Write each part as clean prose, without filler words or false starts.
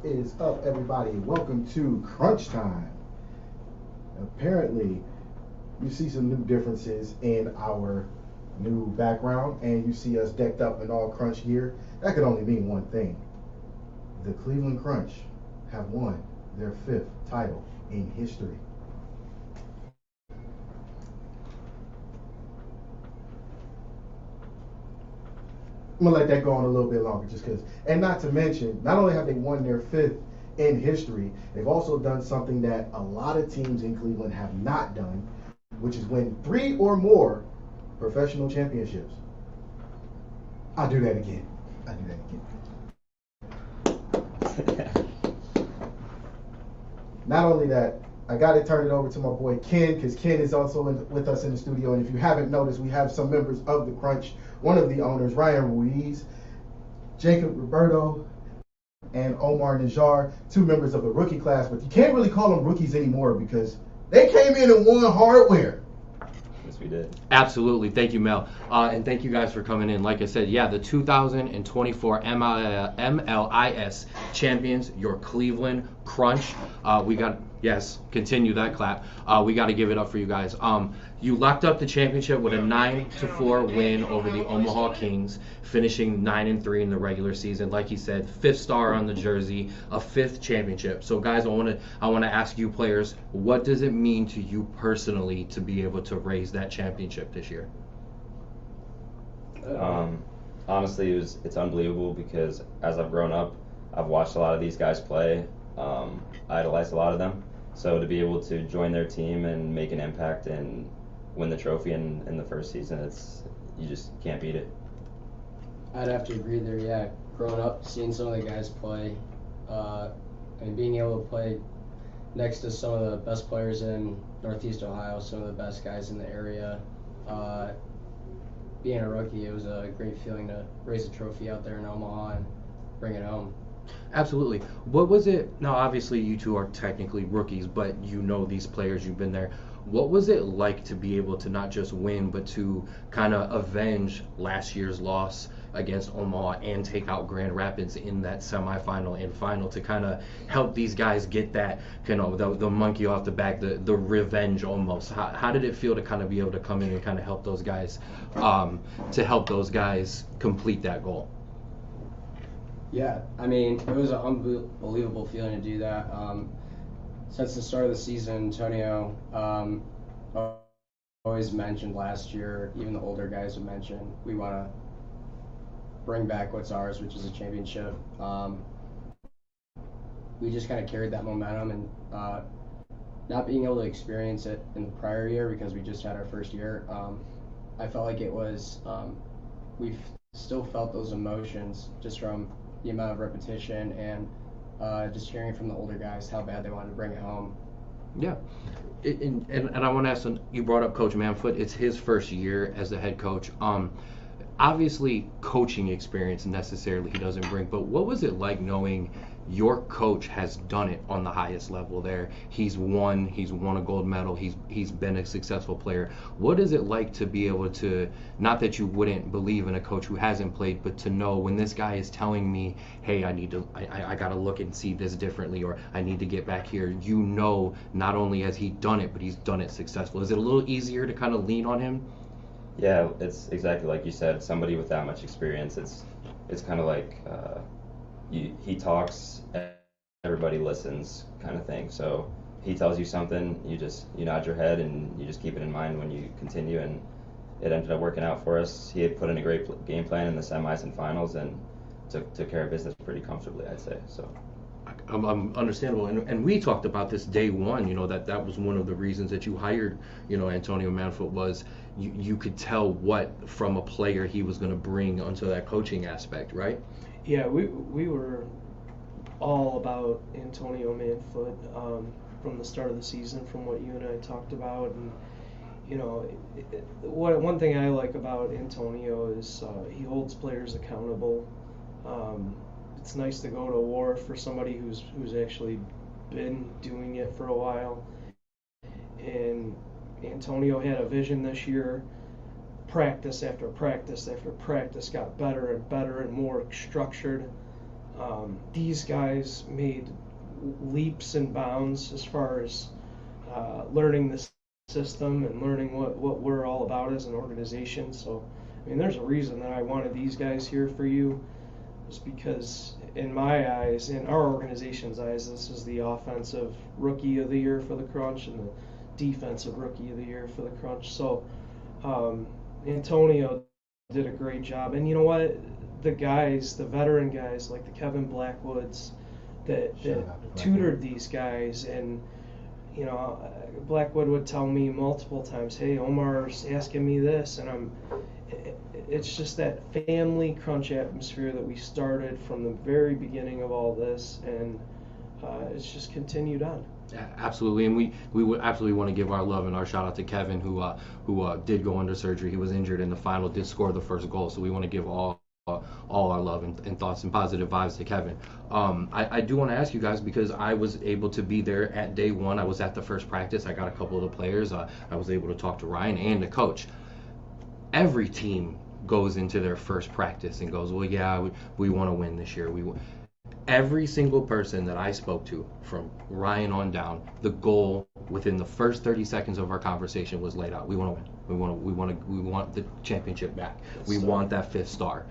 What is up, everybody? Welcome to Crunch Time. Apparently, you see some new differences in our new background, and you see us decked up in all Crunch gear. That could only mean one thing. The Cleveland Crunch have won their 5th title in history. I'm gonna let that go on a little bit longer, just because. And not to mention, not only have they won their 5th in history, they've also done something that a lot of teams in Cleveland have not done, which is win 3 or more professional championships. I'll do that again. Not only that, I got to turn it over to my boy Ken, because Ken is also with us in the studio. And if you haven't noticed, we have some members of the Crunch. One of the owners, Ryan Ruiz, Jacob Roberto, and Omar Najjar, 2 members of the rookie class. But you can't really call them rookies anymore because they came in and won hardware. Yes, we did. Absolutely. Thank you, Mel. And thank you guys for coming in. Like I said, yeah, the 2024 MLIS champions, your Cleveland Crunch. Continue that clap. We got to give it up for you guys. You locked up the championship with a 9-4 win over the Omaha Kings, finishing 9-3 in the regular season. Like he said, 5th star on the jersey, a 5th championship. So, guys, I want to ask you players, what does it mean to you personally to be able to raise that championship this year? Honestly, it's unbelievable because as I've grown up, I've watched a lot of these guys play. I idolized a lot of them. So to be able to join their team and make an impact and win the trophy in the first season, you just can't beat it. I'd have to agree there, yeah. Growing up, seeing some of the guys play, and being able to play next to some of the best players in Northeast Ohio, some of the best guys in the area. Being a rookie, it was a great feeling to raise a trophy out there in Omaha and bring it home. Absolutely. What was it? Now, obviously, you two are technically rookies, but you know these players, you've been there. What was it like to be able to not just win, but to kind of avenge last year's loss against Omaha and take out Grand Rapids in that semifinal and final to kind of help these guys get that, the monkey off the back, the revenge almost? How did it feel to kind of be able to come in and kind of help those guys, complete that goal? Yeah, I mean, it was an unbelievable feeling to do that. Since the start of the season, Antonio always mentioned last year, even the older guys would mention, we want to bring back what's ours, which is a championship. We just kind of carried that momentum, and not being able to experience it in the prior year because we just had our first year, I felt like it was, we've still felt those emotions just from the amount of repetition and just hearing from the older guys how bad they wanted to bring it home. Yeah. And I want to ask, you brought up Coach Manfoot. It's his first year as the head coach. Obviously, coaching experience necessarily he doesn't bring, but what was it like knowing your coach has done it on the highest level there? He's won a gold medal, he's been a successful player. What is it like to be able to, not that you wouldn't believe in a coach who hasn't played, but to know when this guy is telling me, hey, I gotta look and see this differently, or I need to get back here, not only has he done it, but he's done it successful. Is it a little easier to kind of lean on him? Yeah, it's exactly like you said. Somebody with that much experience, it's kind of like he talks, everybody listens, kind of thing. So he tells you something, you nod your head and you just keep it in mind when you continue. And it ended up working out for us. He had put in a great game plan in the semis and finals and took care of business pretty comfortably, I'd say. So. Understandable, and we talked about this day one. That was one of the reasons that you hired, Antonio Manfoot, was you could tell what from a player he was going to bring onto that coaching aspect, right? Yeah, we were all about Antonio Manfoot from the start of the season, from what you and I talked about, and one thing I like about Antonio is he holds players accountable. It's nice to go to war for somebody who's actually been doing it for a while. And Antonio had a vision this year. Practice after practice after practice got better and better and more structured. These guys made leaps and bounds as far as learning the system and learning what we're all about as an organization. So, I mean, there's a reason that I wanted these guys here for you, is because in my eyes, in our organization's eyes, this is the offensive rookie of the year for the Crunch and the defensive rookie of the year for the Crunch. So, Antonio did a great job. And you know what? The guys, the veteran guys like the Kevin Blackwoods that tutored these guys, and you know, Blackwood would tell me multiple times, "Hey, Omar's asking me this," and it's just that family Crunch atmosphere that we started from the very beginning of all this, and it's just continued on. Absolutely, and we would absolutely want to give our love and our shout out to Kevin, who did go under surgery. He was injured in the final, did score the first goal, so we want to give all our love and thoughts and positive vibes to Kevin. I do want to ask you guys, because I was able to be there at day one. I was at the first practice. I got a couple of the players. I was able to talk to Ryan and the coach. Every team goes into their first practice and goes, well, yeah, we want to win this year. Every single person that I spoke to, from Ryan on down, the goal within the first 30 seconds of our conversation was laid out. We want to win. We want the championship back. We want that 5th star.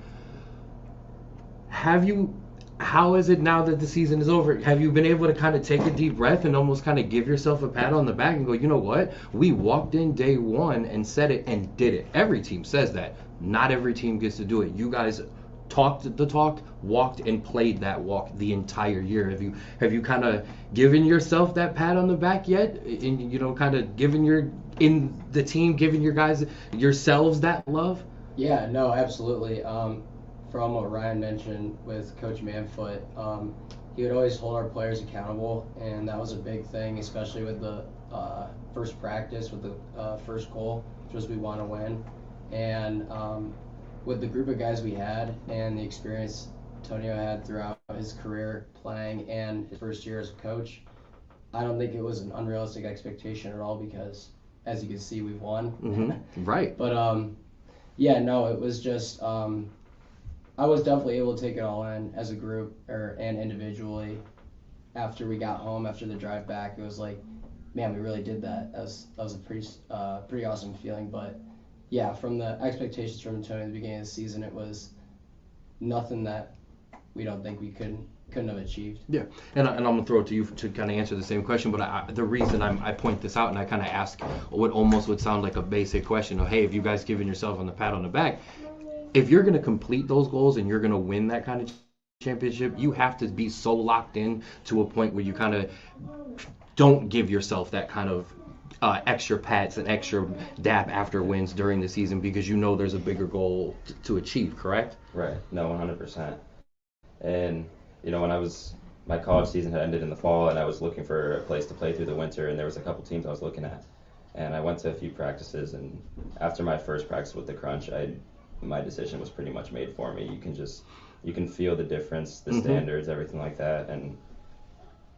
How is it now that the season is over? Have you been able to kind of take a deep breath and almost kind of give yourself a pat on the back and go, you know what? We walked in day one and said it and did it. Every team says that. Not every team gets to do it. You guys talked the talk, walked and played that walk the entire year. Have you kind of given yourself that pat on the back yet? And, you know, kind of giving in the team, giving your guys, yourselves that love? Yeah, no, absolutely. From what Ryan mentioned with Coach Manfoot, he would always hold our players accountable, and that was a big thing, especially with the first practice, with the first goal, which was we want to win. And with the group of guys we had and the experience Antonio had throughout his career playing and his first year as a coach, I don't think it was an unrealistic expectation at all, because as you can see, we've won. Mm-hmm. Right. But yeah, no, it was just I was definitely able to take it all in as a group and individually. After we got home, after the drive back, it was like, man, we really did that. That was a pretty awesome feeling. But yeah, from the expectations from Antonio at the beginning of the season, it was nothing that we don't think we couldn't have achieved. Yeah, and I'm gonna throw it to you to kind of answer the same question, but the reason I point this out and I kind of ask what almost would sound like a basic question of, hey, have you guys given yourself on the pat on the back? If you're gonna complete those goals and you're gonna win that kind of championship, you have to be so locked in to a point where you kind of don't give yourself that kind of extra pats and extra dap after wins during the season, because you know there's a bigger goal to achieve, correct? Right. No, 100%. And you know, when my college season had ended in the fall, and I was looking for a place to play through the winter, and there was a couple teams I was looking at, and I went to a few practices, and after my first practice with the Crunch, my decision was pretty much made for me. You can feel the difference, the standards, everything like that, and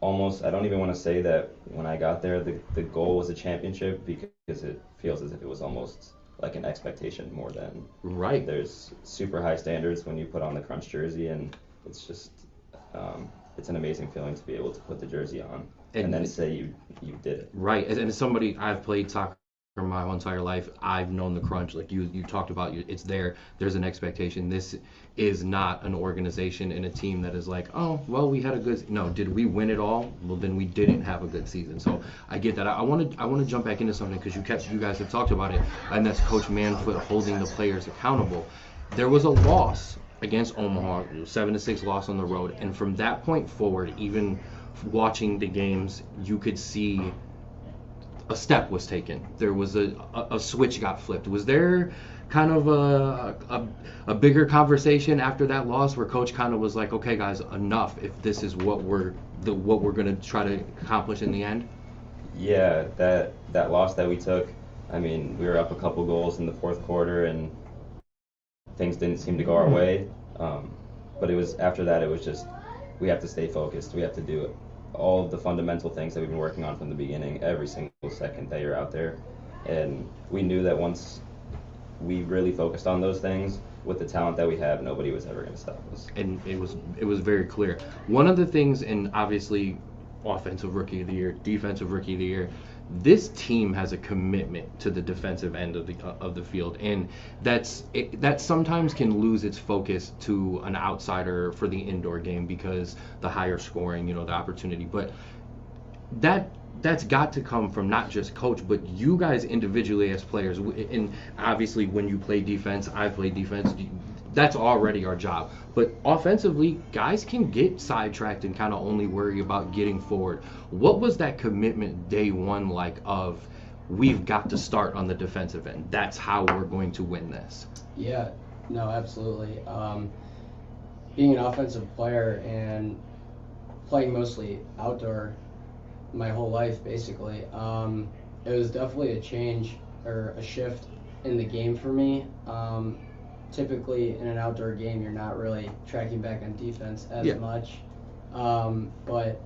almost, I don't even want to say that when I got there, the goal was a championship, because it feels as if it was almost like an expectation more than right. There's super high standards when you put on the Crunch jersey, and it's just it's an amazing feeling to be able to put the jersey on and then say you did it. Right, and as somebody, I've played soccer my whole entire life. I've known the Crunch, like you talked about. It's there's an expectation. This is not an organization and a team that is like, oh, well, we had a good, no, did we win it all? Well, then we didn't have a good season. So I get that. I want to jump back into something, because you guys have talked about it, and that's Coach Manfoot holding the players accountable. There was a loss against Omaha, 7-6 loss on the road, and from that point forward, even watching the games, you could see a step was taken. There was a switch got flipped. Was there kind of a bigger conversation after that loss where Coach kind of was like, okay, guys, enough, if this is what we're going to try to accomplish in the end? Yeah, that loss that we took, I mean, we were up a couple goals in the fourth quarter, and things didn't seem to go our way. But it was after that, it was just, we have to stay focused. We have to do all of the fundamental things that we've been working on from the beginning, every single second that you're out there. And we knew that once we really focused on those things, with the talent that we have, nobody was ever going to stop us. And it was very clear. One of the things, and obviously, offensive rookie of the year, defensive rookie of the year, this team has a commitment to the defensive end of the field, and that sometimes can lose its focus to an outsider for the indoor game because the higher scoring, the opportunity. But that's got to come from not just coach, but you guys individually as players. And obviously, when you play defense, I play defense. That's already our job. But offensively, guys can get sidetracked and kind of only worry about getting forward. What was that commitment day one like of, we've got to start on the defensive end? That's how we're going to win this. Yeah, no, absolutely. Being an offensive player and playing mostly outdoor my whole life, basically, it was definitely a change or a shift in the game for me. Typically in an outdoor game, you're not really tracking back on defense as much. But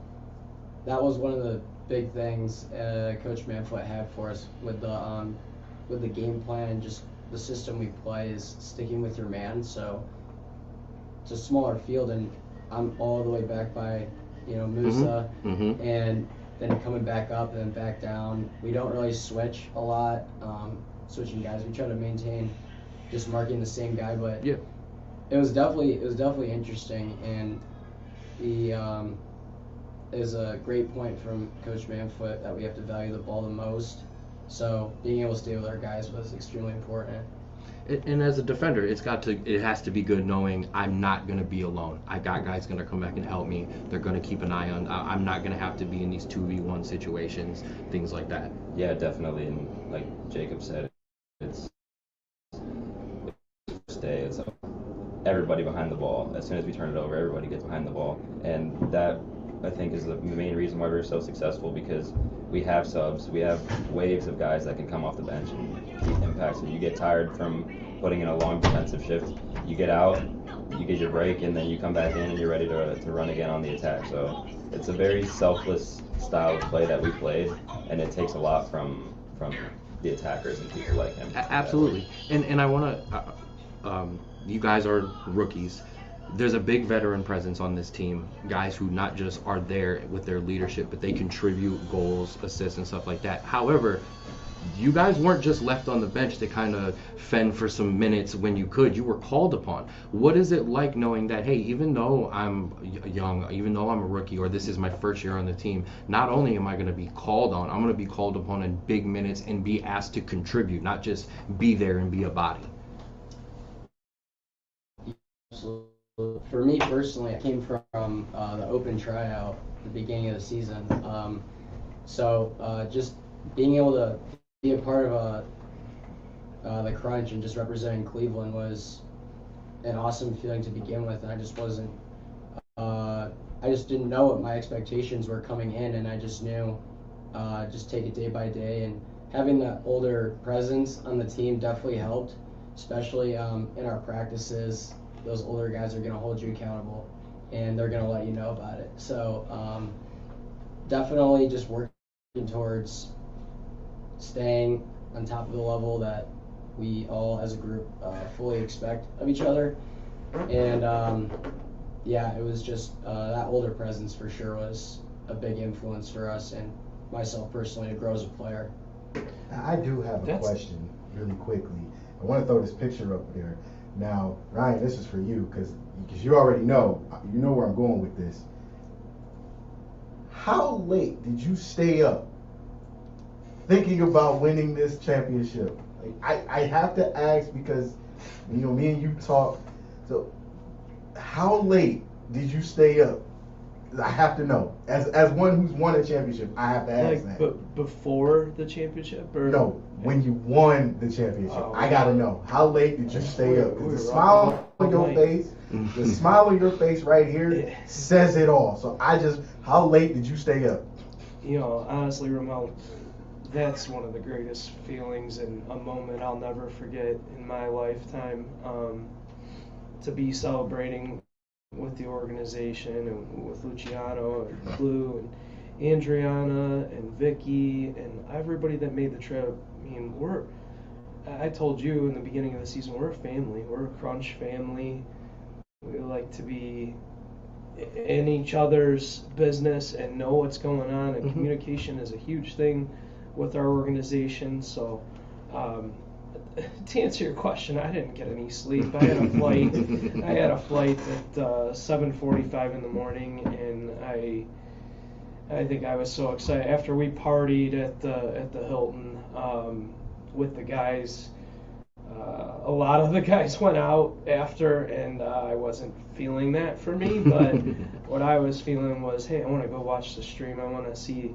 that was one of the big things Coach Manfoot had for us with the game plan. Just the system we play is sticking with your man. So it's a smaller field, and I'm all the way back by Musa, and then coming back up and then back down. We don't really switch a lot, switching guys. We try to maintain just marking the same guy, but it was definitely interesting, and it was a great point from Coach Manfoot that we have to value the ball the most. So being able to stay with our guys was extremely important. And as a defender, it has to be good knowing I'm not going to be alone. I got guys going to come back and help me. They're going to keep an eye on. I'm not going to have to be in these 2v1 situations, things like that. Yeah, definitely. And like Jacob said, it's everybody behind the ball. As soon as we turn it over, everybody gets behind the ball, and that, I think, is the main reason why we're so successful, because we have subs, we have waves of guys that can come off the bench and keep impacts. So you get tired from putting in a long defensive shift, you get out, you get your break, and then you come back in and you're ready to run again on the attack. So it's a very selfless style of play that we played, and it takes a lot from the attackers and people like him. Absolutely. And I want to, you guys are rookies. There's a big veteran presence on this team, guys who not just are there with their leadership, but they contribute goals, assists, and stuff like that. However, you guys weren't just left on the bench to kind of fend for some minutes when you could. You were called upon. What is it like knowing that, hey, even though I'm young, even though I'm a rookie, or this is my first year on the team, not only am I going to be called on, I'm going to be called upon in big minutes and be asked to contribute, not just be there and be a body. For me personally, I came from the open tryout at the beginning of the season. So just being able to be a part of the Crunch and just representing Cleveland was an awesome feeling to begin with. And I just wasn't, I just didn't know what my expectations were coming in, and I just knew just take it day by day. And having that older presence on the team definitely helped, especially in our practices. Those older guys are going to hold you accountable, and they're going to let you know about it. So definitely just working towards staying on top of the level that we all as a group fully expect of each other. And it was just that older presence for sure was a big influence for us and myself personally to grow as a player. I do have a question really quickly. I want to throw this picture up there. Now, Ryan, this is for you because you already know where I'm going with this. How late did you stay up thinking about winning this championship? Like, I have to ask because, me and you talk. So, how late did you stay up? I have to know. As one who's won a championship, I have to ask that. But before the championship, or no, when you won the championship, I gotta know. How late did you stay up? Because the smile on your face, the smile on your face right here says it all. So how late did you stay up? Honestly, Ramel, that's one of the greatest feelings and a moment I'll never forget in my lifetime. To be celebrating with the organization and with Luciano and Blue and Andriana and Vicky and everybody that made the trip. I told you in the beginning of the season, we're a family. We're a Crunch family. We like to be in each other's business and know what's going on, and communication is a huge thing with our organization. So to answer your question, I didn't get any sleep. I had a flight at 7:45 in the morning, and I think I was so excited after we partied at the Hilton with the guys. A lot of the guys went out after, and I wasn't feeling that for me. But what I was feeling was, hey, I want to go watch the stream. I want to see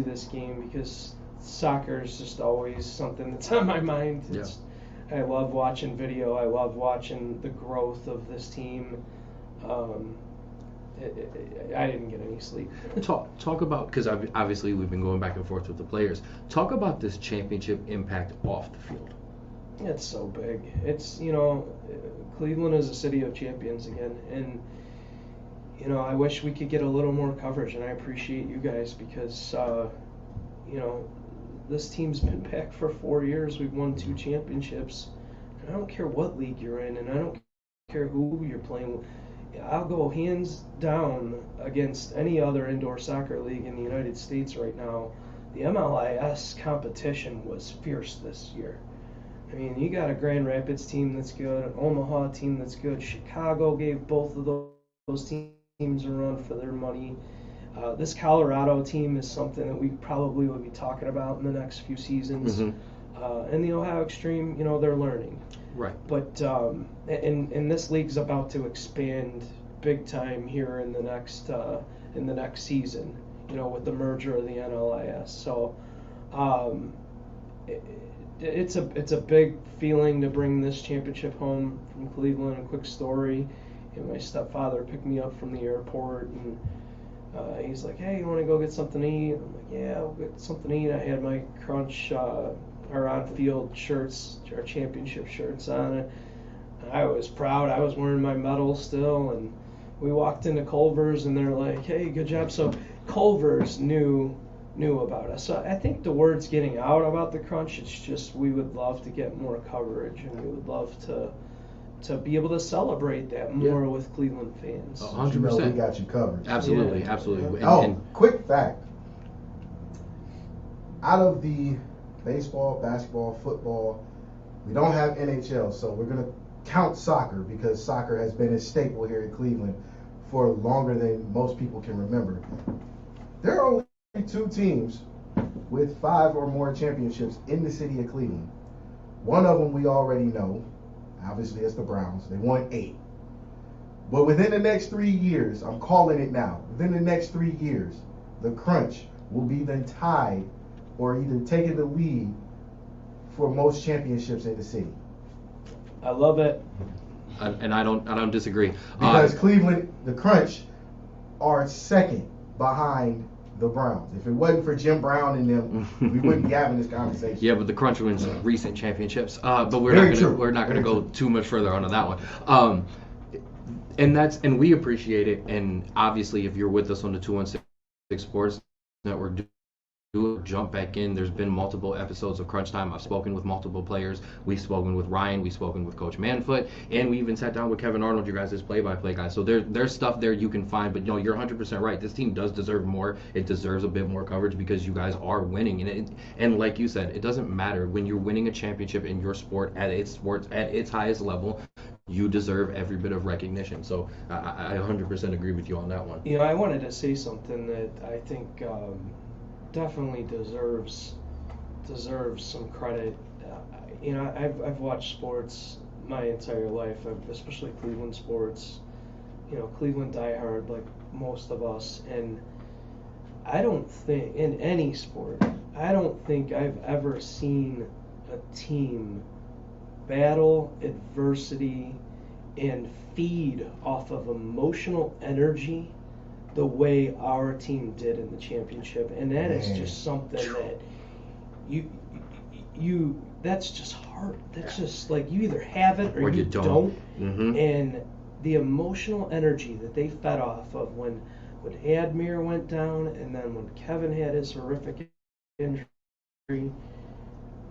this game, because soccer is just always something that's on my mind. I love watching video. I love watching the growth of this team. I didn't get any sleep. Talk about, because obviously we've been going back and forth with the players. Talk about this championship impact off the field. It's so big. It's, Cleveland is a city of champions again, and I wish we could get a little more coverage, and I appreciate you guys, because this team's been back for 4 years. We've won 2 championships, and I don't care what league you're in, and I don't care who you're playing with. I'll go hands down against any other indoor soccer league in the United States right now. The MLIS competition was fierce this year. I mean, you got a Grand Rapids team that's good, an Omaha team that's good. Chicago gave both of those teams a run for their money. This Colorado team is something that we probably will be talking about in the next few seasons. And the Ohio Extreme, they're learning. Right. But and this league's about to expand big time here in the next season, with the merger of the NLIS. So it's a big feeling to bring this championship home from Cleveland. A quick story: my stepfather picked me up from the airport, and he's like, "Hey, you want to go get something to eat?" I'm like, "Yeah, I'll get something to eat." I had my Crunch our on-field shirts, our championship shirts on it. I was proud. I was wearing my medal still, and we walked into Culver's, and they're like, "Hey, good job." So Culver's knew about us. So I think the word's getting out about the Crunch. It's just we would love to get more coverage, and we would love to be able to celebrate that more with Cleveland fans. 100%. We got you covered. Absolutely, absolutely. Quick fact. Out of the baseball, basketball, football, we don't have NHL, so we're going to count soccer, because soccer has been a staple here in Cleveland for longer than most people can remember. There are only 2 teams with 5 or more championships in the city of Cleveland. One of them we already know. Obviously, it's the Browns. They won 8. But within the next 3 years, I'm calling it now, within the next 3 years, the Crunch will be then tied or either taking the lead for most championships in the city. I love it. And I don't disagree. Because Cleveland, the Crunch, are second behind the Browns. If it wasn't for Jim Brown and them, we wouldn't be having this conversation. Yeah, but the Crunch wins recent championships. But we're not gonna go too much further onto that one. And we appreciate it. And obviously, if you're with us on the 216 Sports Network, do jump back in. There's been multiple episodes of Crunch Time. I've spoken with multiple players. We've spoken with Ryan. We've spoken with Coach Manfoot, and we even sat down with Kevin Arnold, your guys' play-by-play guy. So there's stuff there you can find. But you're 100% right. This team does deserve more. It deserves a bit more coverage because you guys are winning. And like you said, it doesn't matter when you're winning a championship in your sport at its highest level. You deserve every bit of recognition. So I 100% agree with you on that one. I wanted to say something that I think definitely deserves some credit. I've watched sports my entire life, especially Cleveland sports. Cleveland diehard like most of us, and I don't think in any sport, I don't think I've ever seen a team battle adversity and feed off of emotional energy the way our team did in the championship. And that is just something that you that's just hard. That's just like you either have it or you don't. Mm-hmm. And the emotional energy that they fed off of when Admir went down, and then when Kevin had his horrific injury,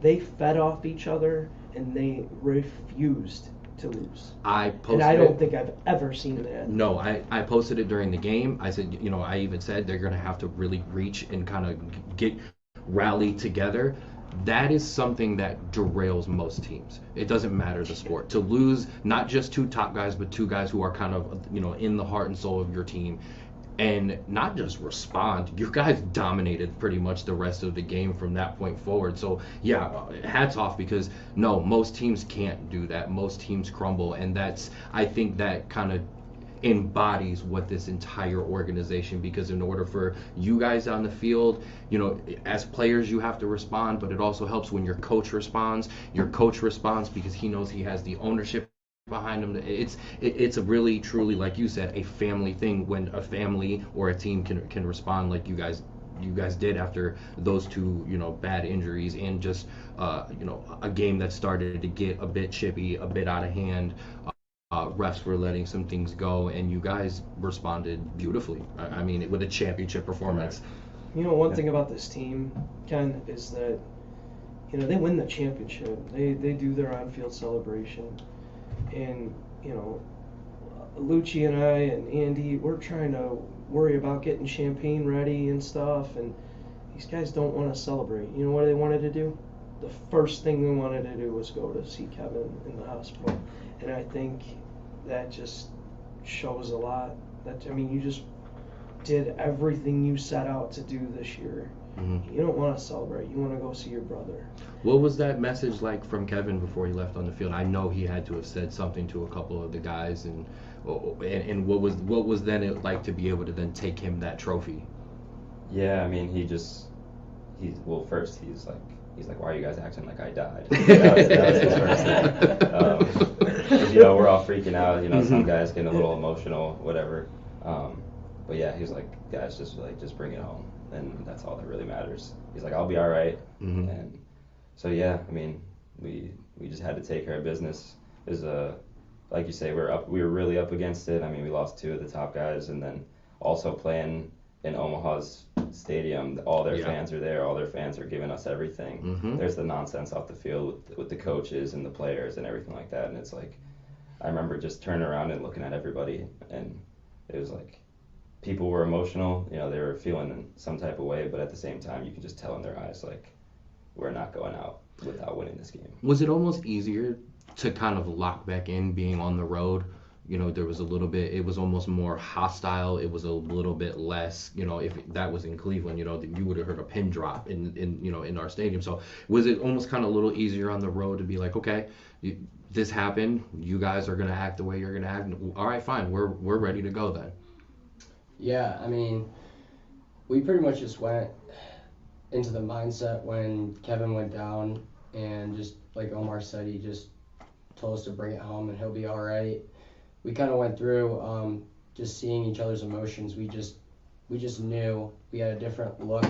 they fed off each other and they refused to lose. I posted And I it. don't think I've ever seen that. No, I posted it during the game. I said, you know, I even said they're going to have to really reach and kind of get rally together. That is something that derails most teams. It doesn't matter the sport. To lose not just two top guys, but two guys who are kind of, you know, in the heart and soul of your team, and not just respond. You guys dominated pretty much the rest of the game from that point forward. So yeah, hats off, because no, most teams can't do that. Most teams crumble, and that's, I think that kind of embodies what this entire organization, because in order for you guys on the field, you know, as players you have to respond, but it also helps when your coach responds. Your coach responds because he knows he has the ownership behind him. It's a really truly, like you said, a family thing when a family or a team can respond like you guys did after those two, you know, bad injuries, and just you know, a game that started to get a bit chippy, a bit out of hand. Refs were letting some things go, and you guys responded beautifully. I mean, with a championship performance. You know, one thing about this team, Ken, is that, you know, they win the championship. They do their on-field celebration. And, you know, Lucci and I and Andy, we're trying to worry about getting champagne ready and stuff, and these guys don't want to celebrate. You know what they wanted to do? The first thing they wanted to do was go to see Kevin in the hospital. And I think that just shows a lot. That, I mean, you just did everything you set out to do this year. Mm-hmm. You don't want to celebrate. You want to go see your brother. What was that message like from Kevin before he left on the field? I know he had to have said something to a couple of the guys, and what was then it like to be able to then take him that trophy? Yeah, I mean, first he's like, why are you guys acting like I died? That was his first thing. 'Cause, you know, we're all freaking out. You know, some guys getting a little emotional, whatever. But yeah, he was like, guys, just bring it home, and that's all that really matters. He's like, I'll be all right. Mm-hmm. And so yeah, I mean, we just had to take care of business. It was like you say, we were really up against it. I mean, we lost two of the top guys, and then also playing in Omaha's stadium, all their fans are there. All their fans are giving us everything. Mm-hmm. There's the nonsense off the field with the coaches and the players and everything like that. And it's like, I remember just turning around and looking at everybody, and it was like, people were emotional. You know, they were feeling some type of way, but at the same time, you can just tell in their eyes, like, we're not going out without winning this game. Was it almost easier to kind of lock back in being on the road? You know, there was a little bit, it was almost more hostile. It was a little bit less, you know, if that was in Cleveland, you know, you would have heard a pin drop in you know, in our stadium. So was it almost kind of a little easier on the road to be like, okay, this happened, you guys are going to act the way you're going to act. All right, fine, we're ready to go then. Yeah, I mean, we pretty much just went into the mindset when Kevin went down, and just like Omar said, he just told us to bring it home and he'll be all right. We kind of went through just seeing each other's emotions. We just knew we had a different look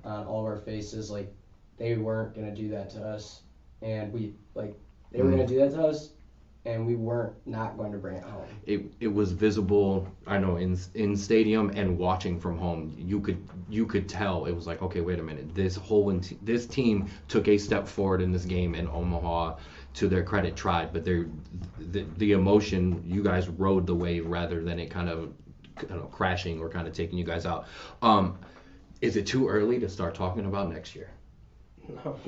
on all of our faces. Like, they weren't gonna do that to us, and they were gonna do that to us, and we weren't not going to bring it home. It was visible, I know, in stadium and watching from home. You could tell. It was like, okay, wait a minute. This team took a step forward in this game, and Omaha, to their credit, tried. But the emotion, you guys rode the wave rather than it kind of crashing or kind of taking you guys out. Is it too early to start talking about next year? No.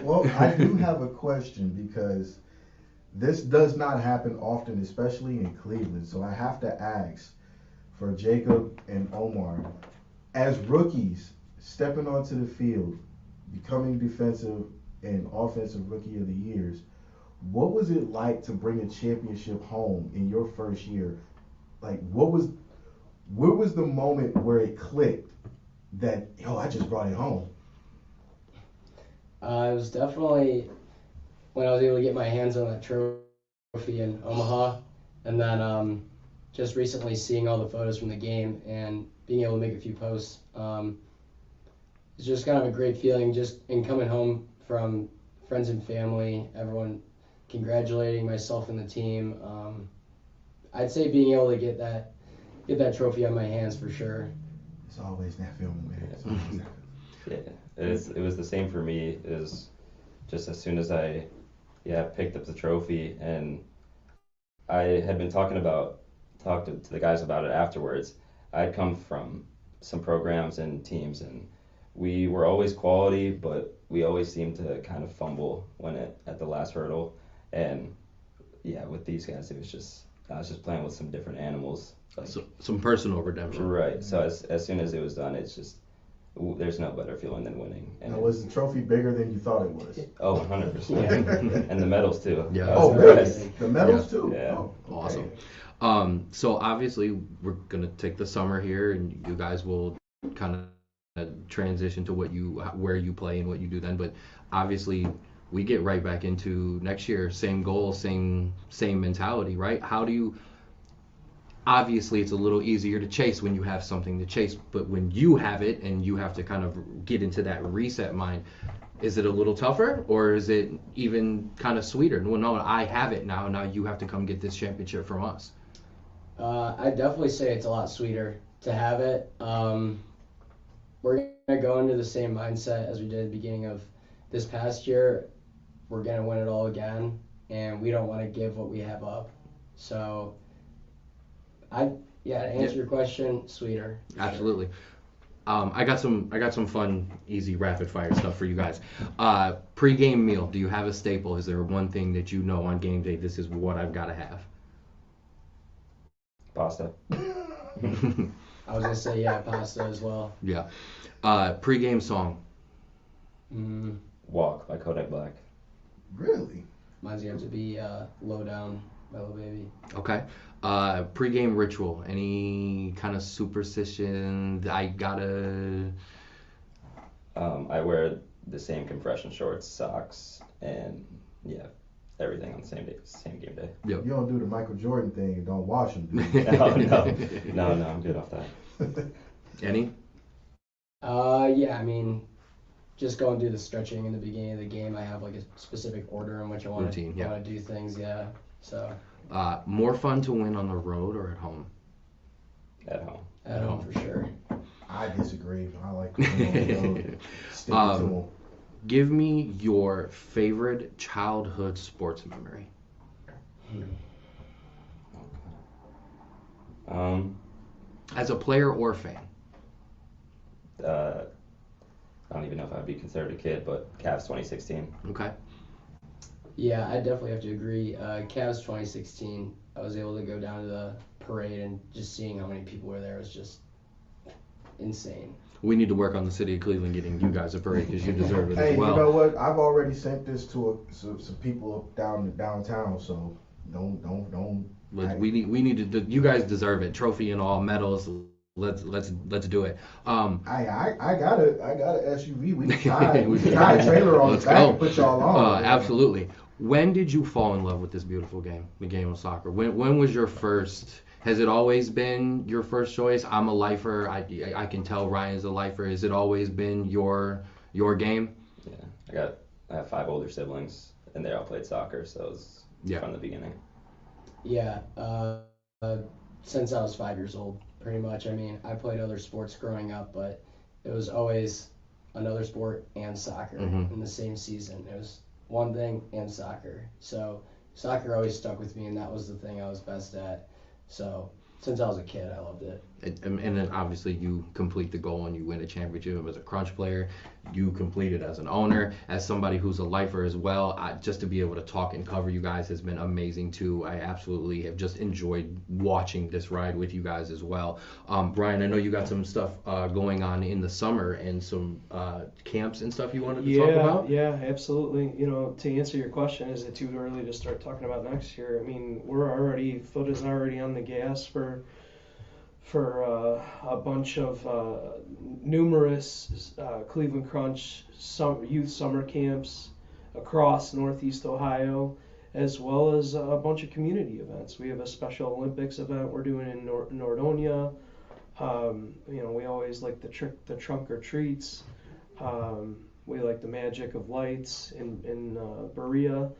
Well, I do have a question, because this does not happen often, especially in Cleveland. So I have to ask, for Jacob and Omar, as rookies stepping onto the field, becoming defensive and offensive rookie of the years, what was it like to bring a championship home in your first year? Like, where was the moment where it clicked that, I just brought it home? It was definitely when I was able to get my hands on that trophy in Omaha, and then just recently seeing all the photos from the game and being able to make a few posts. It's just kind of a great feeling, just in coming home from friends and family, everyone congratulating myself and the team. I'd say being able to get that trophy on my hands for sure. It's always that feeling, man. It's always that. Yeah, it was the same for me. just as soon as I picked up the trophy, and I had been talked to the guys about it afterwards. I had come from some programs and teams, and we were always quality, but we always seemed to kind of fumble at the last hurdle. And yeah, with these guys, I was just playing with some different animals. Like, So, some personal redemption. right. So as soon as it was done, it's just there's no better feeling than winning. And was the trophy bigger than you thought it was? Oh, 100%. And the medals too. Yeah. I was Oh, really? surprised. The medals Yeah. too? Yeah. Oh, okay. Awesome. So obviously we're gonna take the summer here, and you guys will kind of transition to where you play and what you do then. But obviously we get right back into next year, same goal, same mentality, right? How do you? Obviously, it's a little easier to chase when you have something to chase, but when you have it and you have to kind of get into that reset mind, is it a little tougher, or is it even kind of sweeter? Well, no, I have it now. Now you have to come get this championship from us. I'd definitely say it's a lot sweeter to have it. We're gonna go into the same mindset as we did at the beginning of this past year. We're gonna win it all again, and we don't want to give what we have up. So, to answer your question, sweeter. for sure. Absolutely. I got some fun, easy, rapid fire stuff for you guys. Pre-game meal. Do you have a staple? Is there one thing that you know on game day? This is what I've got to have. Pasta. I was gonna say pasta as well. Yeah. Pre-game song. Walk by Kodak Black. Really? Mine's gonna have to be Low Down by Lil Baby. Okay. Pre-game ritual. Any kind of superstition? I gotta. I wear the same compression shorts, socks, and everything on the same game day. You don't do the Michael Jordan thing and don't wash them, do you? No, I'm good off that. Any? I mean, just going through the stretching in the beginning of the game. I have like a specific order in which I want Routine, to do things. Yeah. So More fun to win on the road or at home? At home. at home for sure. I disagree. I like to stick to them. Give me your favorite childhood sports memory. As a player or fan? I don't even know if I'd be considered a kid, but Cavs 2016. Okay. Yeah, I definitely have to agree. Cavs 2016, I was able to go down to the parade and just seeing how many people were there was just insane. We need to work on the city of Cleveland getting you guys a parade because you deserve it Hey, as well. you know what? I've already sent this to some people up downtown, so don't. We need to. You guys deserve it. Trophy and all, medals. Let's do it. I got a SUV. We can tie a trailer on the Let's back go. and put y'all on. Absolutely. When did you fall in love with this beautiful game, the game of soccer? When was your first? Has it always been your first choice? I'm a lifer. I can tell Ryan's a lifer. Has it always been your game? Yeah, I have 5 older siblings, and they all played soccer, so it was from the beginning. Yeah, since I was 5 years old, pretty much. I mean, I played other sports growing up, but it was always another sport and soccer in the same season. It was one thing and soccer. So soccer always stuck with me, and that was the thing I was best at. So since I was a kid, I loved it. And then obviously you complete the goal and you win a championship as a crunch player. You complete it as an owner, as somebody who's a lifer as well. Just to be able to talk and cover you guys has been amazing too. I absolutely have just enjoyed watching this ride with you guys as well. Brian, I know you got some stuff going on in the summer and some camps and stuff you wanted to talk about? Yeah, absolutely. You know, to answer your question, is it too early to start talking about next year? I mean, foot is already on the gas for a bunch of numerous Cleveland Crunch youth summer camps across Northeast Ohio, as well as a bunch of community events. We have a Special Olympics event we're doing in Nordonia. We always like the trunk or treats. We like the Magic of Lights in Berea.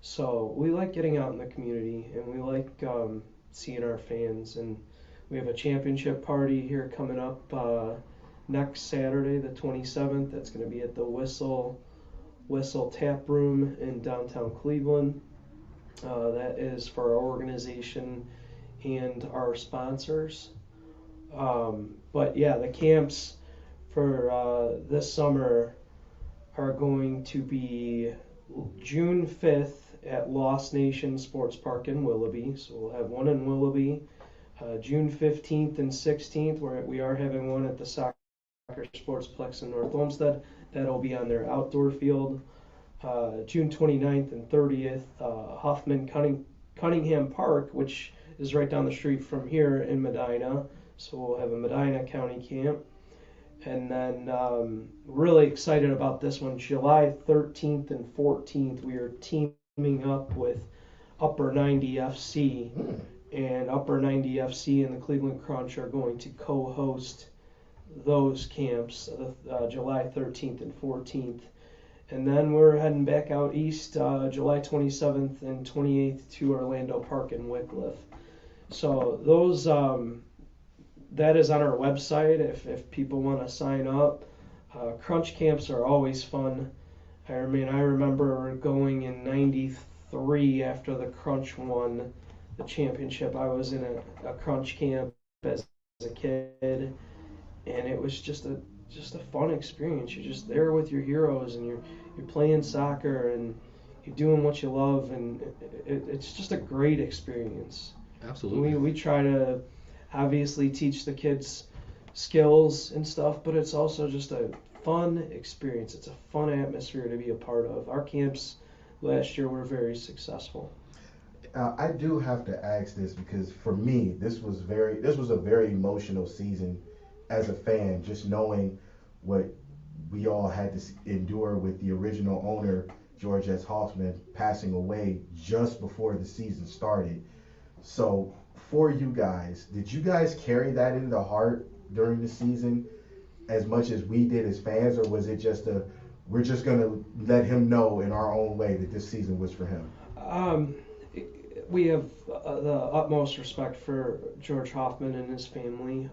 So we like getting out in the community, and we like seeing our fans. And we have a championship party here coming up next Saturday, the 27th. That's going to be at the Whistle Whistle Tap Room in downtown Cleveland. That is for our organization and our sponsors. But yeah, the camps for this summer are going to be June 5th at Lost Nation Sports Park in Willoughby. So we'll have one in Willoughby. June 15th and 16th, where we are having one at the Soccer Sportsplex in North Olmsted. That'll be on their outdoor field. June 29th and 30th, Huffman Cunningham Park, which is right down the street from here in Medina. So we'll have a Medina County camp. And then really excited about this one. July 13th and 14th, we are teaming up with Upper 90 FC. And Upper 90 FC and the Cleveland Crunch are going to co-host those camps, July 13th and 14th. And then we're heading back out east, July 27th and 28th to Orlando Park in Wickliffe. So those, that is on our website if people want to sign up. Crunch camps are always fun. I remember going in '93 after the Crunch won the championship. I was in a Crunch camp as a kid, and it was just a fun experience. You're just there with your heroes, and you're playing soccer, and you're doing what you love, and it's just a great experience. Absolutely. We try to obviously teach the kids skills and stuff, but it's also just a fun experience. It's a fun atmosphere to be a part of. Our camps last year were very successful. I do have to ask this because for me, this was a very emotional season as a fan, just knowing what we all had to endure with the original owner, George S. Hoffman, passing away just before the season started. So for you guys, did you guys carry that in the heart during the season as much as we did as fans, or was it just we're just going to let him know in our own way that this season was for him? We have the utmost respect for George Hoffman and his family.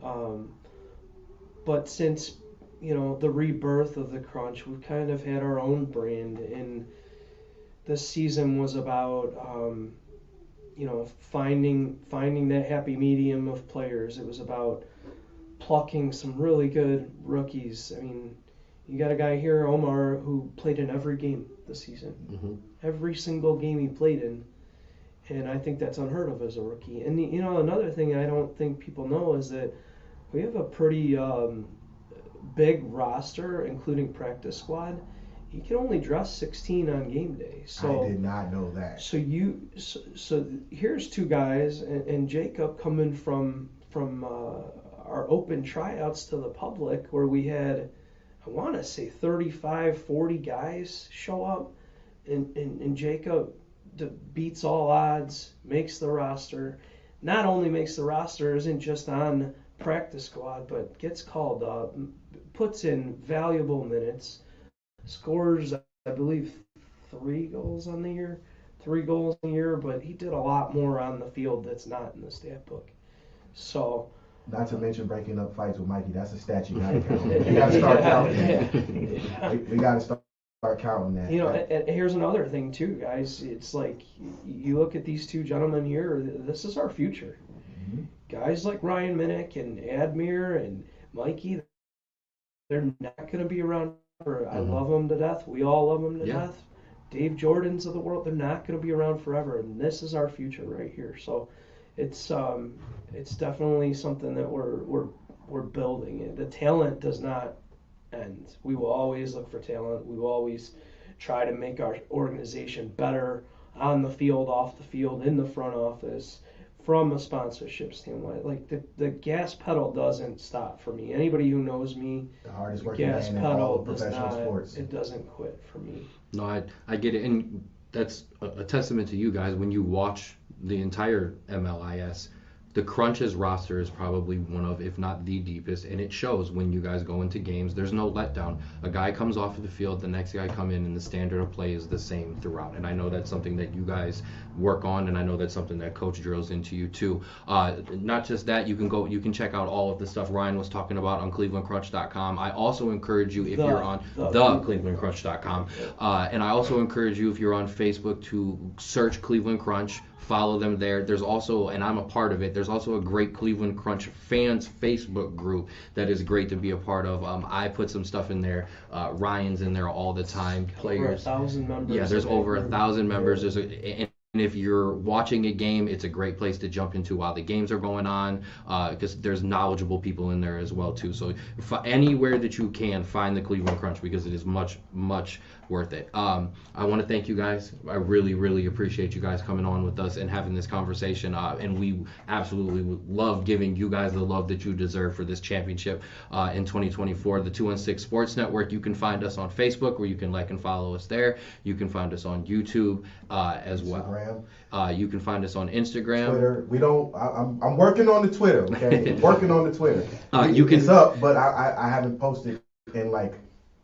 But since, the rebirth of the Crunch, we've kind of had our own brand, and this season was about, finding that happy medium of players. It was about plucking some really good rookies. I mean, you got a guy here, Omar, who played in every game this season. Mm-hmm. Every single game he played in. And I think that's unheard of as a rookie. And, another thing I don't think people know is that we have a pretty big roster, including practice squad. You can only dress 16 on game day. So I did not know that. So here's two guys, and Jacob coming from our open tryouts to the public, where we had, I want to say 35, 40 guys show up, and Jacob beats all odds, makes the roster. Not only makes the roster, isn't just on practice squad, but gets called up, puts in valuable minutes, scores, I believe, 3 goals on the year, but he did a lot more on the field that's not in the stat book. So, not to mention breaking up fights with Mikey. That's a stat you gotta count. You gotta start counting that. We gotta start counting that. And here's another thing too, guys. It's like you look at these two gentlemen here. This is our future. Mm-hmm. Guys like Ryan Minnick and Admir and Mikey, they're not going to be around forever. I love them to death. We all love them to death. Dave Jordans of the world, they're not going to be around forever, and this is our future right here. So it's definitely something that we're building. The talent does not end. We will always look for talent. We will always try to make our organization better on the field, off the field, in the front office, from a sponsorship standpoint. Like the gas pedal doesn't stop for me. Anybody who knows me, the hardest working gas man in all pedal of professional sports. It doesn't quit for me. No, I get it, and that's a testament to you guys. When you watch the entire MLIS, The Crunch's roster is probably one of, if not the deepest, and it shows when you guys go into games. There's no letdown. A guy comes off of the field, the next guy come in, and the standard of play is the same throughout. And I know that's something that you guys work on, and I know that's something that Coach drills into you too. Not just that, you can check out all of the stuff Ryan was talking about on clevelandcrunch.com. I also encourage you, if you're on the clevelandcrunch.com, and I also encourage you, if you're on Facebook, to search Cleveland Crunch. Follow them there. There's also, and I'm a part of it, there's also a great Cleveland Crunch fans Facebook group that is great to be a part of. I put some stuff in there. Ryan's in there all the time. Players. Over 1,000 members. Yeah, there's over 1,000 members. And if you're watching a game, it's a great place to jump into while the games are going on, because there's knowledgeable people in there as well too. So anywhere that you can, find the Cleveland Crunch, because it is much, much worth it. I want to thank you guys. I really, really appreciate you guys coming on with us and having this conversation. And we absolutely love giving you guys the love that you deserve for this championship in 2024. The 216 Sports Network, you can find us on Facebook, where you can like and follow us there. You can find us on YouTube as well. You can find us on Instagram. Twitter. We don't. I'm working on the Twitter. Okay, working on the Twitter. It's up, but I haven't posted in like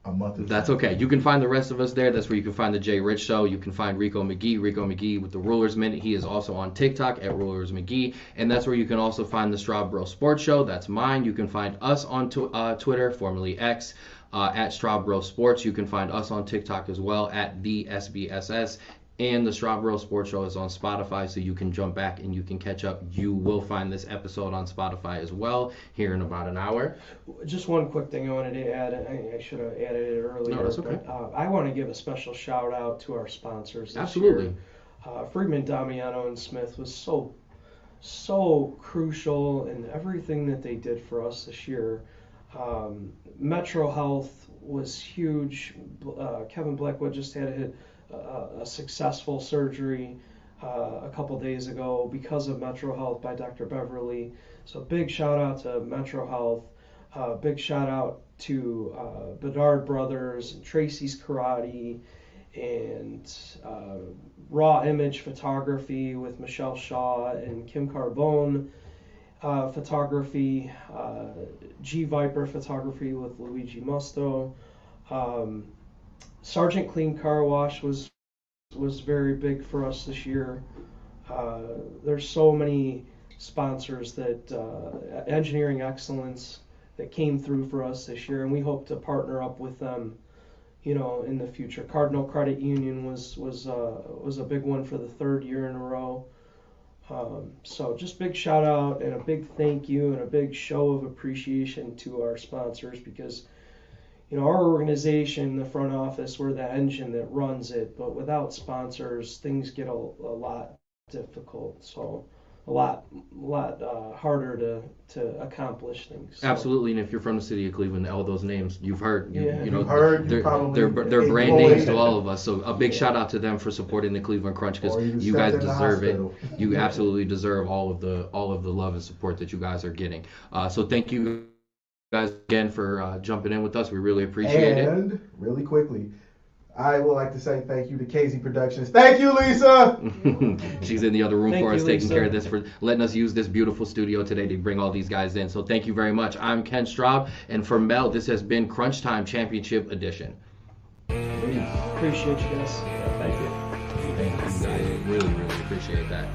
a month or two. That's okay. You can find the rest of us there. That's where you can find the Jay Rich Show. You can find Rico McGee with the Rulers Minute. He is also on TikTok at Rulers McGee, and that's where you can also find the Straub Bro Sports Show. That's mine. You can find us on Twitter, formerly X, at Straub Bro Sports. You can find us on TikTok as well at the SBSS. And the Straub Bro Sports Show is on Spotify, so you can jump back and you can catch up. You will find this episode on Spotify as well here in about an hour. Just one quick thing I wanted to add. I should have added it earlier. No, that's okay. But, I want to give a special shout out to our sponsors this Absolutely. year. Friedman, Damiano, and Smith was so crucial in everything that they did for us this year. Metro Health was huge. Kevin Blackwood just had a successful surgery a couple days ago because of Metro Health by Dr. Beverly. So big shout out to Metro Health. Big shout out to Bedard Brothers and Tracy's Karate and Raw Image Photography with Michelle Shaw and Kim Carbone Photography, G Viper Photography with Luigi Musto. Sergeant Clean Car Wash was very big for us this year. There's so many sponsors that Engineering Excellence that came through for us this year, and we hope to partner up with them, in the future. Cardinal Credit Union was a big one for the third year in a row. So just big shout out and a big thank you and a big show of appreciation to our sponsors, because our organization, the front office, we're the engine that runs it, but without sponsors, things get a lot difficult. So a lot harder to accomplish things. So. Absolutely, and if you're from the city of Cleveland, all those names you've heard, you've heard, they're brand names to all of us. So a big shout out to them for supporting the Cleveland Crunch, because you guys deserve it. You absolutely deserve all of the love and support that you guys are getting. So thank you guys again for jumping in with us. We really appreciate it. And really quickly, I would like to say thank you to KZ Productions. Thank you, Lisa. She's in the other room Thank for us, you, taking Lisa. care of this, for letting us use this beautiful studio today to bring all these guys in. So thank you very much. I'm Ken Straub, and for Mel, this has been Crunch Time Championship Edition. Appreciate you guys. Thank you. Thank you guys. Really, really appreciate that.